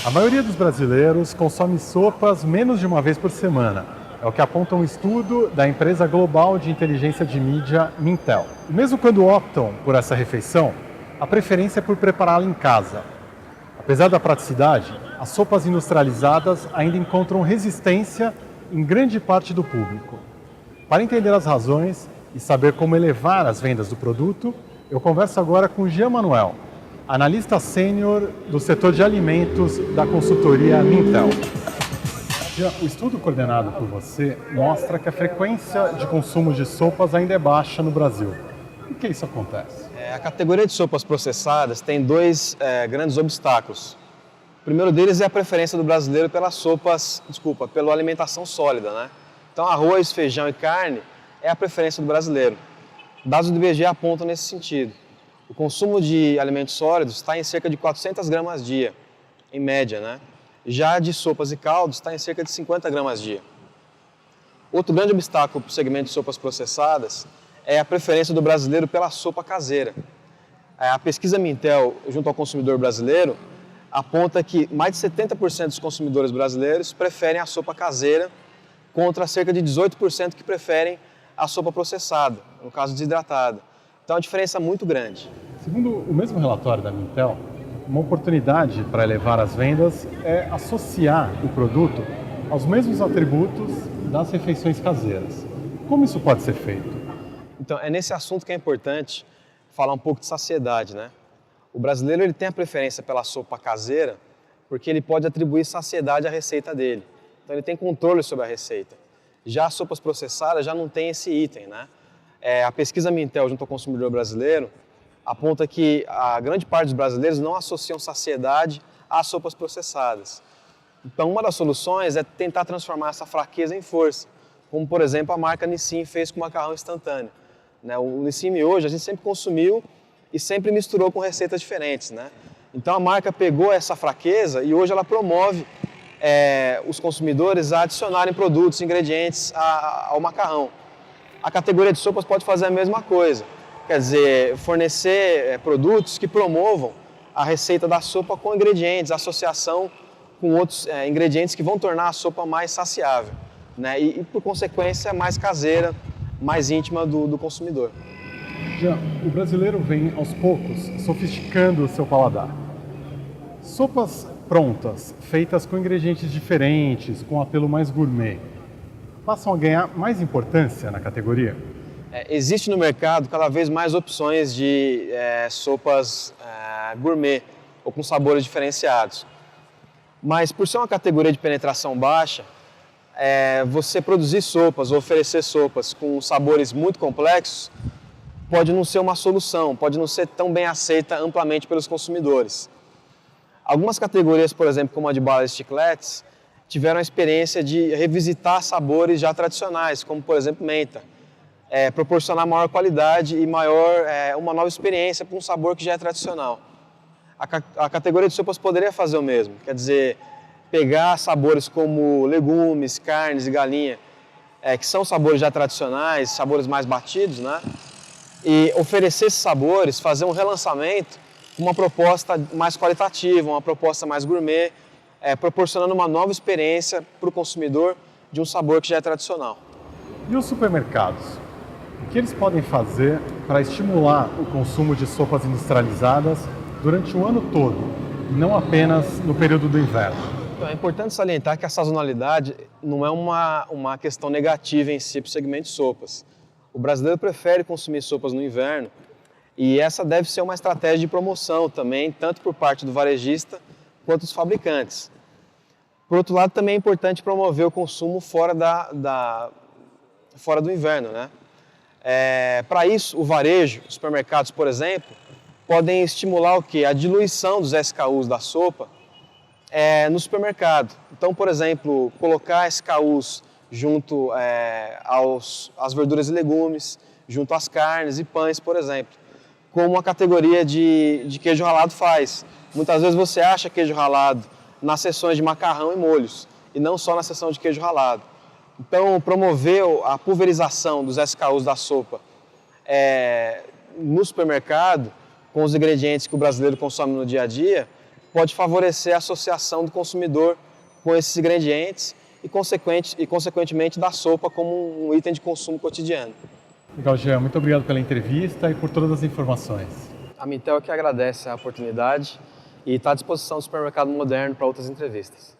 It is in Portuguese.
A maioria dos brasileiros consome sopas menos de uma vez por semana. É o que aponta um estudo da empresa global de inteligência de mídia Mintel. E mesmo quando optam por essa refeição, a preferência é por prepará-la em casa. Apesar da praticidade, as sopas industrializadas ainda encontram resistência em grande parte do público. Para entender as razões e saber como elevar as vendas do produto, eu converso agora com Jean Manuel, analista sênior do setor de alimentos da consultoria Mintel. Jean, o estudo coordenado por você mostra que a frequência de consumo de sopas ainda é baixa no Brasil. Por que isso acontece? A categoria de sopas processadas tem dois grandes obstáculos. O primeiro deles é a preferência do brasileiro pela alimentação sólida, né? Então, arroz, feijão e carne é a preferência do brasileiro. Dados do IBGE apontam nesse sentido. O consumo de alimentos sólidos está em cerca de 400 gramas dia, em média, né? Já de sopas e caldos está em cerca de 50 gramas dia. Outro grande obstáculo para o segmento de sopas processadas é a preferência do brasileiro pela sopa caseira. A pesquisa Mintel, junto ao consumidor brasileiro, aponta que mais de 70% dos consumidores brasileiros preferem a sopa caseira, contra cerca de 18% que preferem a sopa processada, no caso desidratada. Então, é uma diferença muito grande. Segundo o mesmo relatório da Mintel, uma oportunidade para elevar as vendas é associar o produto aos mesmos atributos das refeições caseiras. Como isso pode ser feito? Então, é nesse assunto que é importante falar um pouco de saciedade, né? O brasileiro ele tem a preferência pela sopa caseira porque ele pode atribuir saciedade à receita dele. Então, ele tem controle sobre a receita. Já as sopas processadas já não tem esse item, né? A pesquisa Mintel junto ao consumidor brasileiro aponta que a grande parte dos brasileiros não associam saciedade às sopas processadas. Então, uma das soluções é tentar transformar essa fraqueza em força, como, por exemplo, a marca Nissin fez com o macarrão instantâneo. O Nissin hoje a gente sempre consumiu e sempre misturou com receitas diferentes, né? Então, a marca pegou essa fraqueza e hoje ela promove os consumidores a adicionarem produtos, ingredientes ao macarrão. A categoria de sopas pode fazer a mesma coisa, quer dizer, fornecer produtos que promovam a receita da sopa com ingredientes, associação com outros ingredientes que vão tornar a sopa mais saciável, né? E por consequência, mais caseira, mais íntima do consumidor. Já o brasileiro vem, aos poucos, sofisticando o seu paladar. Sopas prontas, feitas com ingredientes diferentes, com apelo mais gourmet, passam a ganhar mais importância na categoria? Existe no mercado cada vez mais opções de sopas gourmet ou com sabores diferenciados. Mas por ser uma categoria de penetração baixa, você produzir sopas ou oferecer sopas com sabores muito complexos pode não ser uma solução, pode não ser tão bem aceita amplamente pelos consumidores. Algumas categorias, por exemplo, como a de balas e chicletes, tiveram a experiência de revisitar sabores já tradicionais, como, por exemplo, menta. Proporcionar maior qualidade e uma nova experiência para um sabor que já é tradicional. A categoria de sopas poderia fazer o mesmo, quer dizer, pegar sabores como legumes, carnes e galinha, que são sabores já tradicionais, sabores mais batidos, né? E oferecer esses sabores, fazer um relançamento com uma proposta mais qualitativa, uma proposta mais gourmet, proporcionando uma nova experiência para o consumidor de um sabor que já é tradicional. E os supermercados? O que eles podem fazer para estimular o consumo de sopas industrializadas durante o ano todo, e não apenas no período do inverno? Então, é importante salientar que a sazonalidade não é uma questão negativa em si para o segmento de sopas. O brasileiro prefere consumir sopas no inverno e essa deve ser uma estratégia de promoção também, tanto por parte do varejista quanto dos fabricantes. Por outro lado, também é importante promover o consumo fora do inverno, né? Para isso, o varejo, os supermercados, por exemplo, podem estimular o quê? A diluição dos SKUs da sopa no supermercado. Então, por exemplo, colocar SKUs junto às verduras e legumes, junto às carnes e pães, por exemplo, como a categoria de queijo ralado faz. Muitas vezes você acha queijo ralado nas seções de macarrão e molhos, e não só na seção de queijo ralado. Então, promover a pulverização dos SKUs da sopa no supermercado, com os ingredientes que o brasileiro consome no dia a dia, pode favorecer a associação do consumidor com esses ingredientes e consequentemente da sopa como um item de consumo cotidiano. Legal, Jean. Muito obrigado pela entrevista e por todas as informações. A Mintel é que agradece a oportunidade e está à disposição do Supermercado Moderno para outras entrevistas.